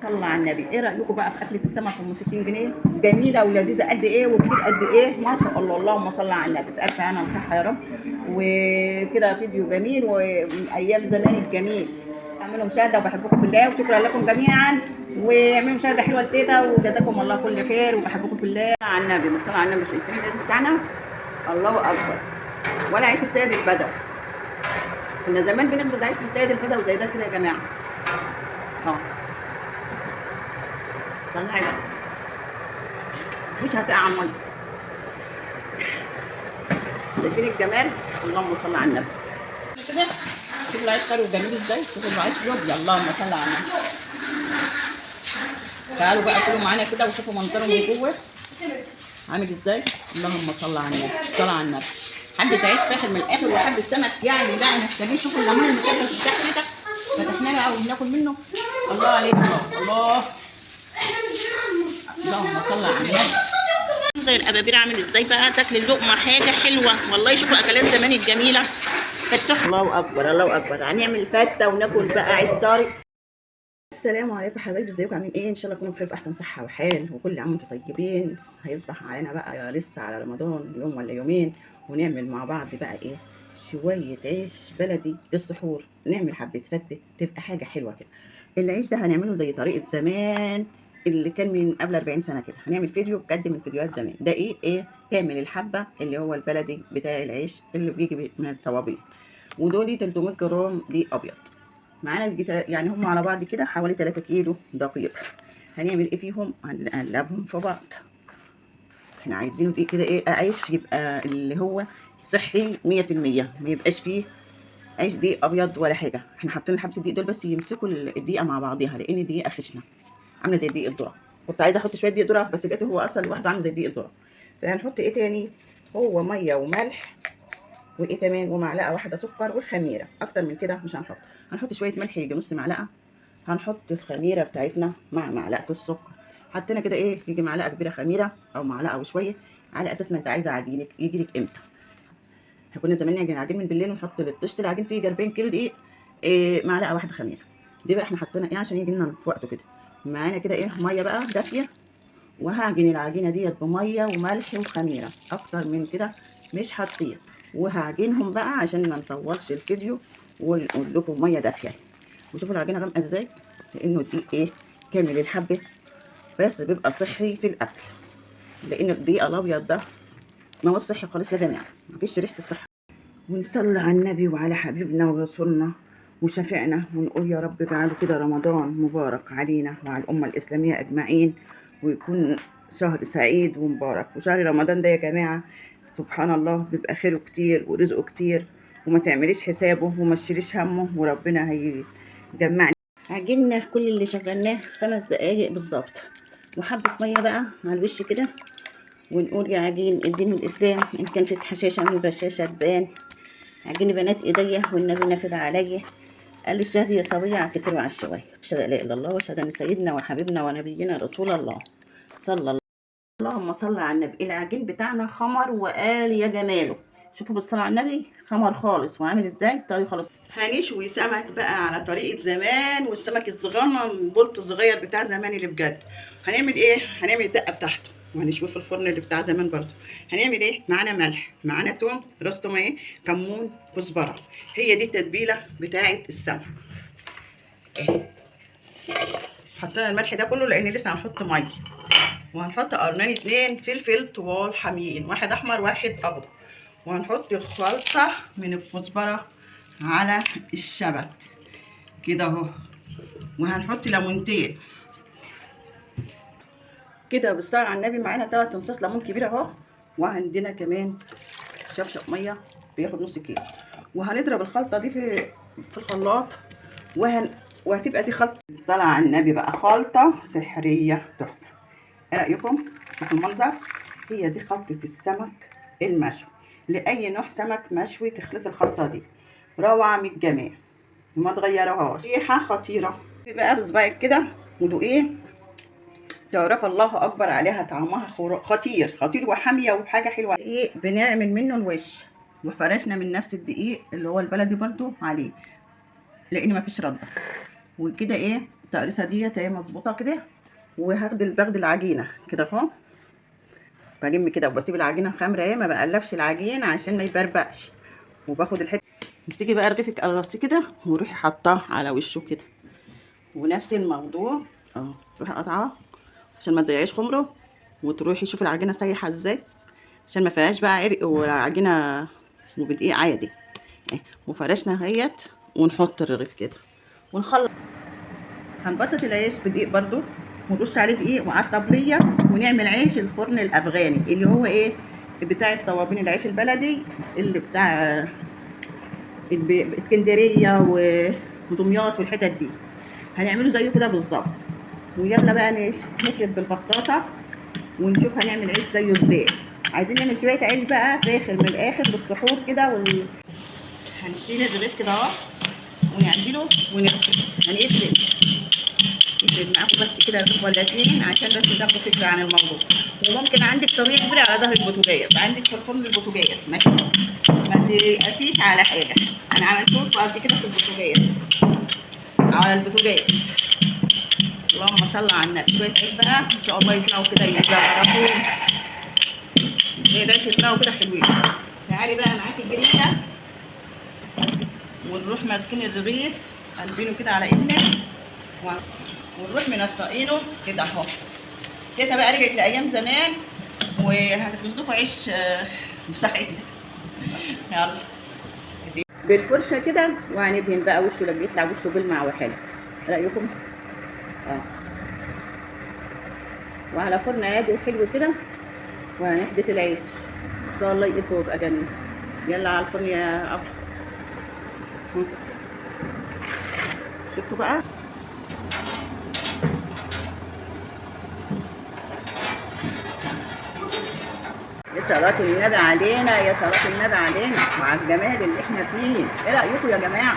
صلى على النبي. ايه رايكم بقى في اكله السمك ام 60 جنيه؟ جميله ولذيذه قد ايه وكتير قد ايه، ما شاء الله. اللهم صل على النبي. بألف هنا وصحه يا رب. وكده فيديو جميل وايام زمان الجميل. اعملوا مشاهده وبحبكم في الله وشكرا لكم جميعا. واعملوا مشاهده حلوه لتيتا وجزاكم الله كل خير وبحبكم في الله. على النبي بصلى على النبي. شايفين الرزق بتاعنا؟ الله اكبر. ولا عيش السيد البدوي. كنا زمان بناخد عيش السيد البدوي زي ده كده يا جماعه. اه طلعي بقى مش هتقع ميه. شايفين الجمال؟ اللهم صل على النبي. كده شوفوا العيش حلو وجميل ازاي. شوفوا العيش يبيض. اللهم صل على النبي. تعالوا بقى كلوا معانا كده وشوفوا منظره من جوه عامل ازاي. اللهم صل على النبي. صل على النبي. حبة عيش فاخر من الاخر وحبة سمك يعني بقى محتاجين. شوفوا الليمون اللي كده في التحت فتحناه بقى وبناكل منه. الله عليك. الله اللهم صل على النبي. منظر الابابير عامل ازاي بقى. تاكل اللقمه حاجه حلوه والله. شوفوا اكلات زمان الجميله فتح. الله اكبر الله اكبر. هنعمل فته وناكل بقى عيش طارق. السلام عليكم حبايبي، ازيكم عاملين ايه؟ ان شاء الله تكونوا بخير في احسن صحه وحال وكل عام وانتم طيبين. هيصبح علينا بقى يا لسه على رمضان يوم ولا يومين ونعمل مع بعض بقى ايه، شويه عيش بلدي للسحور. نعمل حبه فته تبقى حاجه حلوه كده. العيش ده هنعمله زي طريقه زمان اللي كان من قبل 40 سنه كده. هنعمل فيديو بجد من فيديوهات زمان. ده ايه كامل الحبه اللي هو البلدي بتاع العيش اللي بيجي من الطوابير. ودول 300 جرام دي ابيض. معانا يعني هم على بعض كده حوالي 3 كيلو دقيق. هنعمل ايه فيهم؟ هنقلبهم في بعض. احنا عايزينه ايه كده، ايه عيش يبقى اللي هو صحي 100%، ما يبقاش فيه عيش دقيق ابيض ولا حاجه. احنا حاطين حبه الدقيق دول بس يمسكوا الدقيقه مع بعضيها، لان الدقيقه خشنه عامله زي دقيق الذره. كنت عايزه احط شويه دقيق ذره بس لقيته هو اصلا لوحده عامل زي دقيق الذره. فهنحط ايه تاني؟ هو ميه وملح وايه كمان ومعلقه واحده سكر والخميره. اكتر من كده مش هنحط. هنحط شويه ملح يجي نص معلقه. هنحط الخميره بتاعتنا مع معلقه السكر. حطينا كده ايه يجي معلقه كبيره خميره او معلقه وشويه، على اساس ما انت عايزه عجينك يجي لك امتى. كنا زمان نعجن العجين من بالليل ونحط للطشت العجين فيه 40 كيلو دقيق إيه معلقه واحده خميره. دي بقى احنا حطينا ايه عشان يجي لنا في وقته كده. معانا كده ايه ميه بقى دافيه، وهعجن العجينه ديت بميه وملح وخميره. اكتر من كده مش حاطين. وهعجنهم بقى عشان ما نطولش الفيديو ونقول لكم ميه دافيه. وشوفوا العجينه غامقه ازاي، لانه الدقيق ايه كامل الحبه بس بيبقى صحي في الاكل. لان الدقيق الابيض ده ما هو صحي خالص يا جماعه، مفيش ريحه الصحه. ونصلي على النبي وعلى حبيبنا ورسولنا وشفيعنا ونقول يا رب اجعله كده رمضان مبارك علينا وعلى الامه الاسلاميه اجمعين، ويكون شهر سعيد ومبارك. وشهر رمضان ده يا جماعه سبحان الله بيبقى خيره كتير ورزقه كتير، وما تعمليش حسابه وما تشيليش همه وربنا هيجمعني. عجننا كل اللي شغلناه 5 دقايق بالظبط، وحبه ميه بقى على الوش كده. ونقول يا عجين الدين والاسلام ان كانت حشاشه من بشاشه تبان. عجيني بنات ايديا والنبي نافذ عليا. قال لي الشهد يا صبيه على الكتير وعلى الشويه. اشهد لا اله الا الله واشهد ان سيدنا وحبيبنا ونبينا رسول الله صلى الله. اللهم صل على النبي. العجين بتاعنا خمر وقال يا جماله. شوفوا بالصلاه على النبي خمر خالص وعامل ازاي طري خالص. هنشوي سمك بقى على طريقه زمان، والسمك الصغنن البولت الصغير بتاع زمان اللي بجد. هنعمل ايه؟ هنعمل الدقه بتاعته وهنشويه في الفرن اللي بتاع زمان برضه. هنعمل ايه؟ معانا ملح، معانا توم، راس توم ايه، كمون، كزبره. هي دي التتبيله بتاعه السمك. ايه حطينا الملح ده كله لان لسه هنحط ميه. وهنحط قرنين 2 فلفل طوال حاميين، واحد احمر واحد اخضر. وهنحط خلطه من الكزبره على الشبت كده اهو. وهنحط ليمونتين كده بالصلاه على النبي. معانا 3 امصاص ليمون كبيره اهو. وعندنا كمان شفشق ميه بياخد نص كيلو. وهنضرب الخلطه دي في الخلاط وهتبقى دي خلطه الصلاه على النبي بقى خلطه سحريه تحفه. ايه رايكم؟ شوفوا المنظر. هي دي خلطه السمك المشوي. لاي نوع سمك مشوي تخلط الخلطه دي روعه من الجمال وما تغيرهاش. ريحه خطيره بقى بصباعك كده ودوقيه تعرف الله اكبر عليها. طعمها خطير خطير وحاميه وحاجه حلوه. ايه بنعمل منه الوش وفرشنا من نفس الدقيق اللي هو البلدي برضو عليه لان مفيش رده. وكده ايه التقريصه ديت اهي مظبوطه كده. باخد العجينه كده اهو، بلم كده وبسيب العجينه خمره اهي، ما بقلبش العجين عشان ما يبربقش. وباخد الحته، تيجي بقى رغيفك قرصتي كده وروحي حطاه على وشه كده، ونفس الموضوع اهو، روحي قاطعاه عشان ما تضيعيش خمره. وتروحي شوفي العجينه سايحه ازاي، عشان ما فيهاش بقى عرق ولا عجينه وبدقيق عادي اهي. وفرشنا اهيت، ونحط الرغيف كده ونخلص. هنبطط العيش بدقيق برضو، ونرش عليه دقيق وعلى الطبليه، ونعمل عيش الفرن الافغاني اللي هو ايه، بتاع الطوابين، العيش البلدي اللي بتاع اسكندريه ودمياط والحتت دي. هنعمله زيه كده بالظبط. ويلا بقى نفرد بالبطاطا ونشوف هنعمل عيش زيه ازاي. عايزين نعمل شويه عيش بقى فاخر من الاخر للسحور كده هنشيل الرغيف كده اهو، ونعمله ونفرد. نفرد معاكم بس كده رغيف ولا اتنين عشان بس تاخدوا فكره عن الموضوع. وممكن عندك صينيه كبيره على ظهر البوتاجاز، عندك في الفرن البوتاجاز ما تقاسيش على حاجه. انا عملته لكم قبل كده في البوتاجاز، على البوتاجاز. اللهم صل على النبي. شويه عيش بقى ان شاء الله يطلعوا كده يتزغرطوا، شويه عيش يطلعوا كده حلوين. تعالي بقى معاكي الجريده، ونروح ماسكين الرغيف قلبينه كده على ايدنا، ونروح منطقينه كده اهو. كده بقى رجعت لايام زمان، وهتخبز لكم عيش بصحيح. يلا بالفرشه كده، وهندهن بقى وشه لما يطلع وشه بلمع وحلو. رايكم؟ وعلى فرن عادي وحلو كده، وهنحدث العيش ان شاء الله يقف ويبقى جميل. يلا على الفرن يا ابو. شفتوا بقى؟ يا صلاة النبي علينا، يا صلاة النبي علينا، مع الجمال اللي احنا فيه. ايه رأيكم يا جماعة؟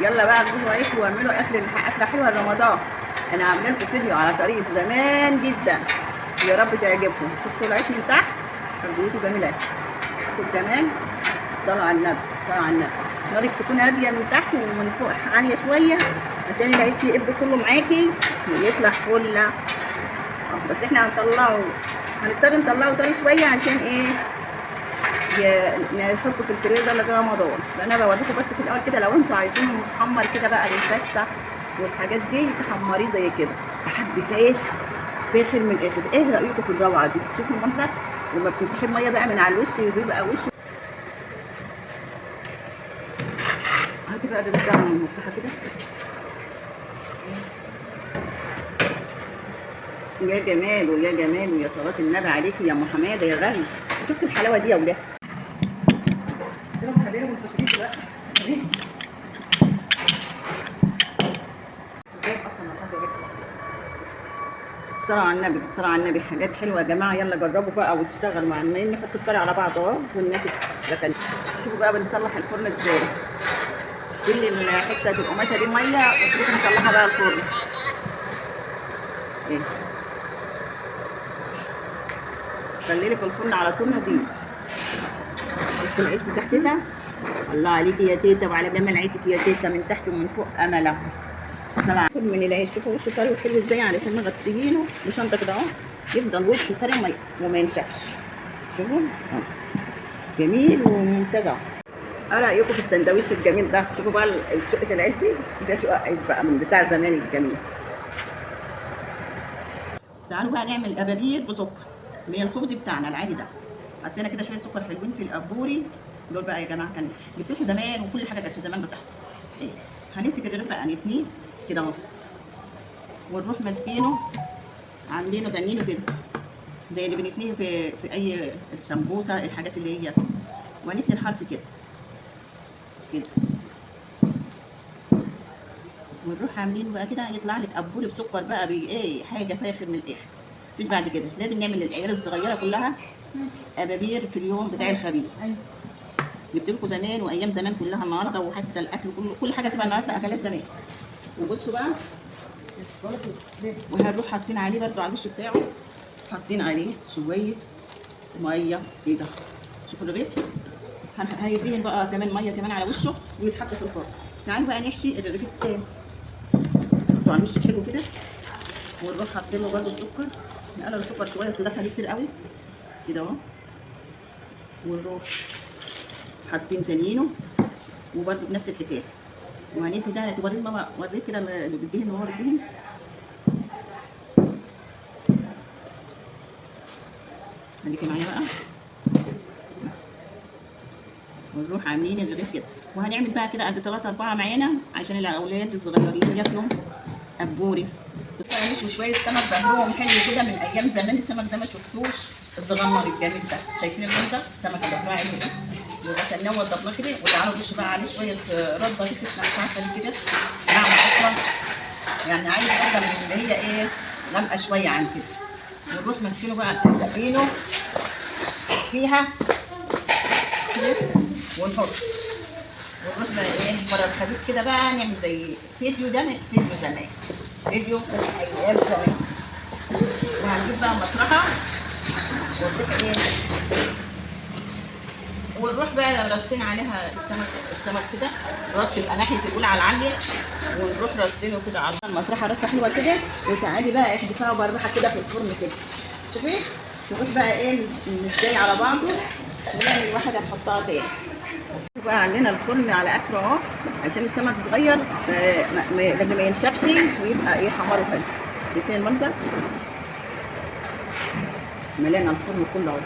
يلا بقى اعملوا عيش واعملوا أكلة حلوة لرمضان. أنا عاملة لكم فيديو على طريقة زمان جدا، يا رب تعجبكم. شفتوا العيش من تحت؟ تربيته جميلة. شفتوا الجمال؟ صلوا على النبي، صلوا على النبي. نارك تكون هادية من تحت ومن فوق عالية شوية عشان العيش يقب كله معاكي ويطلع فلة. بس احنا هنضطر نطلعه تاني شويه عشان ايه، نحطه في الفريزر لغايه رمضان. فانا بوريكم بس في الاول كده، لو انتوا عايزينه محمر كده بقى للفته والحاجات دي تحمريه زي كده. حبه عيش فاخر من الاخر. ايه رايكم في الروعه دي؟ شوفوا المنظر، لما بتمسحي الميه بقى من على الوش بيبقى وشه. هاتي بقى بتاع المفتاحه كده. يا جمال ويا جمال ويا صلاة النبي عليكي يا ام حماده يا غالي. شفتوا الحلاوه دي يا ولاد؟ الصلاة على النبي، الصلاة على النبي. حاجات حلوه يا جماعه، يلا جربوا بقى وتشتغلوا مع عمالين نحط الطريقه على بعض اهو والناس لكن. شوفوا بقى بنصلح الفرن ازاي. كل حته القماشه دي ميه وتروحوا نصلحها بقى الفرن. ايه، خلي لك الفرن على طول نظيف. شفتوا العيش بتاعتنا؟ الله عليكي يا تيتا وعلى جمال عيشك يا تيتا، من تحت ومن فوق امله. طلع من العيش. شوفوا وشه طري وحلو ازاي علشان مغطيينه بشنطه كده اهو، يفضل وشه طري وما ينشفش. شوفوا جميل وممتاز اهو. ايه رايكم في السندوتش الجميل ده؟ شوفوا بقى شقه العيش دي، ده شقه عيش بقى من بتاع زمان الجميل. تعالوا بقى نعمل ابابير بسكر من الخبز بتاعنا العادي ده. حطينا كده شويه سكر حلوين في الابوري دول بقى يا جماعه، كان جبت لكم زمان وكل حاجه كانت في زمان بتحصل. ايه، هنمسك الرغيف بقى نتنيه كده اهو، ونروح ماسكينه عاملينه تانيينه كده زي اللي بنتنيه في اي سمبوسه، الحاجات اللي هي، ونتني الحرف كده كده، ونروح عاملينه بقى كده يطلع لك ابوري بسكر بقى بايه، حاجه فاخر من الاخر. مفيش بعد كده. لازم نعمل للعيال الصغيره كلها ابابير في اليوم بتاع الخبيث. جبت لكم زمان وايام زمان كلها النهارده، وحتى الاكل كل حاجه تبقى النهارده اكلات زمان. وبصوا بقى، وهنروح حاطين عليه برده على الوش بتاعه، حاطين عليه شويه ميه كده. شوفوا الرغيف هيدهن بقى كمان ميه كمان على وشه ويتحط في الفرن. تعالوا بقى نحشي الرغيف التاني. على الوش حلو كده. ونروح حاطين له برده السكر، نقلل السكر شويه اصل ده خليه كتير قوي كده اهو. ونروح حاطين تانيينه وبرده بنفس الحكايه. وهندي ده هتوريه ماما، وريك كده اللي بيدهن وهو بيدهن. خليكي معايا بقى. ونروح عاملين الرغيف كده، وهنعمل بقى كده قد 3 4 معانا عشان الاولاد الصغيرين ياكلوا قبوري. وشويه سمك بهلوهم حلو كده من ايام زمان، السمك ده ما شفتوش الصغنن الجميل ده. شايفين المنظر؟ السمك اللي بهلوه عامل ايه؟ وغسلناه وضبناه كده، وتعالوا نرش بقى عليه شويه رده دي مش عارفه كده ناعمه اصلا، يعني عايز رده من اللي هي ايه غامقه شويه عن كده. ونروح ماسكينه بقى دقينه فيها ونحط. ونروح بقى ايه بره الخبيث كده بقى نعمل زي فيديو ده، فيديو زمان، فيديو ايام زمان. وهنجيب بقى مطرحه ونروح ايه، ونروح بقى رصين عليها السمك كده، راس تبقى ناحيه الاولى على العاليه، ونروح رصينه كده على المطرحه رصه حلوه كده. وتعالي بقى احدفيها بالراحه كده في الفرن كده، شوفي. نروح بقى ايه مش جاي على بعضه، ونعمل واحده نحطها تاني. بقى عندنا الفرن على اخره اهو عشان السمك صغير، لما ما ينشفش ويبقى ايه حماره حلو. شايفين المنظر؟ ملينا الفرن كله اهو.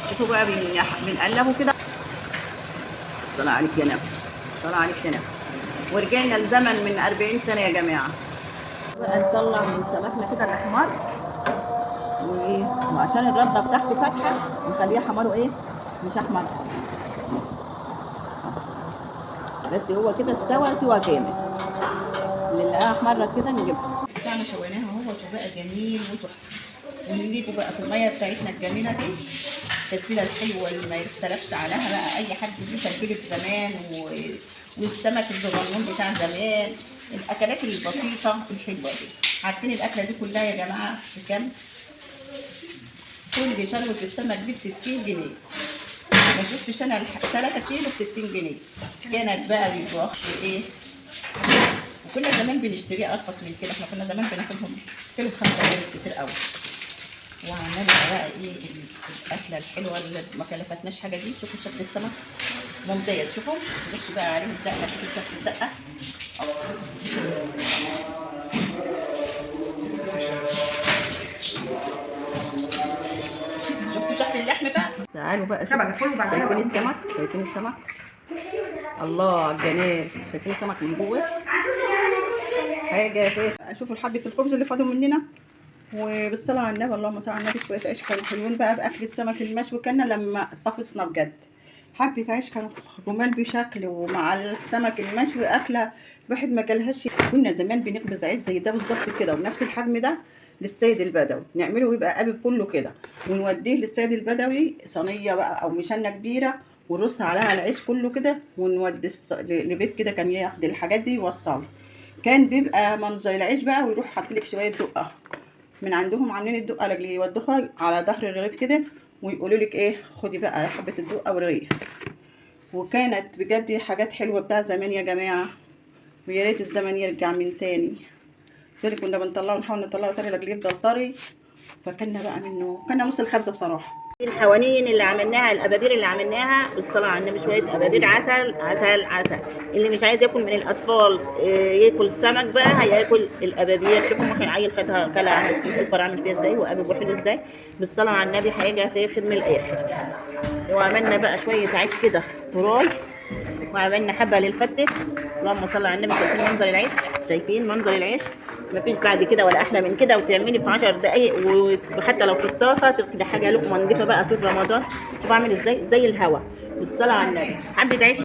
شوفوا بقى بنقلبه كده. الصلاة عليك يا نبي، الصلاة عليك يا نبي. ورجعنا لزمن من 40 سنة يا جماعة. بقى نطلع من سمكنا كده الأحمر، وعشان الردة بتاعته فاتحة نخليها حماره ايه مش أحمر، بس هو كده استوى سوا كامل. اللي لقاها أحمرت كده نجيبها. بتاعنا شويناها اهو بقى جميل وتحفة. ونجيبه بقى في المية بتاعتنا الجميلة دي، التتبيله الحلوه اللي ما يختلفش عليها بقى اي حد دي تتبيله زمان والسمك الصغنون بتاع زمان، الاكلات البسيطه الحلوه دي. عارفين الاكله دي كلها يا جماعه بكام؟ كل شروه السمك دي ب 60 جنيه. ما شفتش انا 3 كيلو ب 60 جنيه. كانت بقى بيبقى ايه، وكنا زمان بنشتريها ارخص من كده. احنا كنا زمان بناخدهم كيلو ب5 جنيه كتير قوي. وعملنا بقى ايه الاكله الحلوه اللي ما كلفتناش حاجه دي. شوفوا شكل السمك ممتاز. شوفوا بصوا بقى عليه الدقه، شوفوا شكل الدقه. شوفوا شكل اللحم بقى. تعالوا بقى شايفين السمك؟ شايفين السمك؟ الله على الجمال. شايفين السمك من جوه حاجه فيه. شوفوا حبه الخبز اللي فاضوا مننا، وبالصلاه على النبي اللهم صل على النبي. شويه عيش كانوا حلوين بقى باكل السمك المشوي، كنا لما طفصنا بجد. حبه عيش كانوا جمال بشكل، ومع السمك المشوي اكله الواحد ما كلهاش. كنا زمان بنخبز عيش زي ده بالظبط كده وبنفس الحجم ده للسيد البدوي، نعمله ويبقى قابب كله كده، ونوديه للسيد البدوي صينيه بقى او مشنه كبيره، ونرص عليها العيش كله كده، ونودي لبيت كده كان ياخد الحاجات دي يوصلها. كان بيبقى منظر العيش بقى، ويروح حاطلك شويه دقه من عندهم عاملين الدقه اللي يودوها على ظهر الرغيف كده، ويقولوا لك ايه خدي بقى حبه الدقه والرغيف. وكانت بجد حاجات حلوه بتاع زمان يا جماعه، ويا ريت الزمن يرجع من تاني. ده اللي كنا بنطلعه نحاول نطلعه تاني لاجل يفضل طري. فكنا بقى منه كنا نص الخبزه بصراحه. الحوانين اللي عملناها، الابابير اللي عملناها بالصلاه على النبي، شويه ابابير عسل عسل عسل. اللي مش عايز ياكل من الاطفال ياكل سمك بقى هياكل الابابير. شوفوا ممكن عيل خدها كلها السكر عامل فيها ازاي وقابب وحلو ازاي. بالصلاه على النبي هيجي فاخر من الاخر. وعملنا بقى شويه عيش كده طراي، وعملنا حبه للفته. اللهم صل على النبي. شايفين منظر العيش؟ شايفين منظر العيش؟ مفيش بعد كده ولا احلى من كده. وتعملي في 10 دقايق، وحتى لو في الطاسه تاخدي حاجه لقمه نضيفه بقى طول رمضان. شوفوا عامل ازاي زي الهوا. بالصلاه على النبي. حبه عيش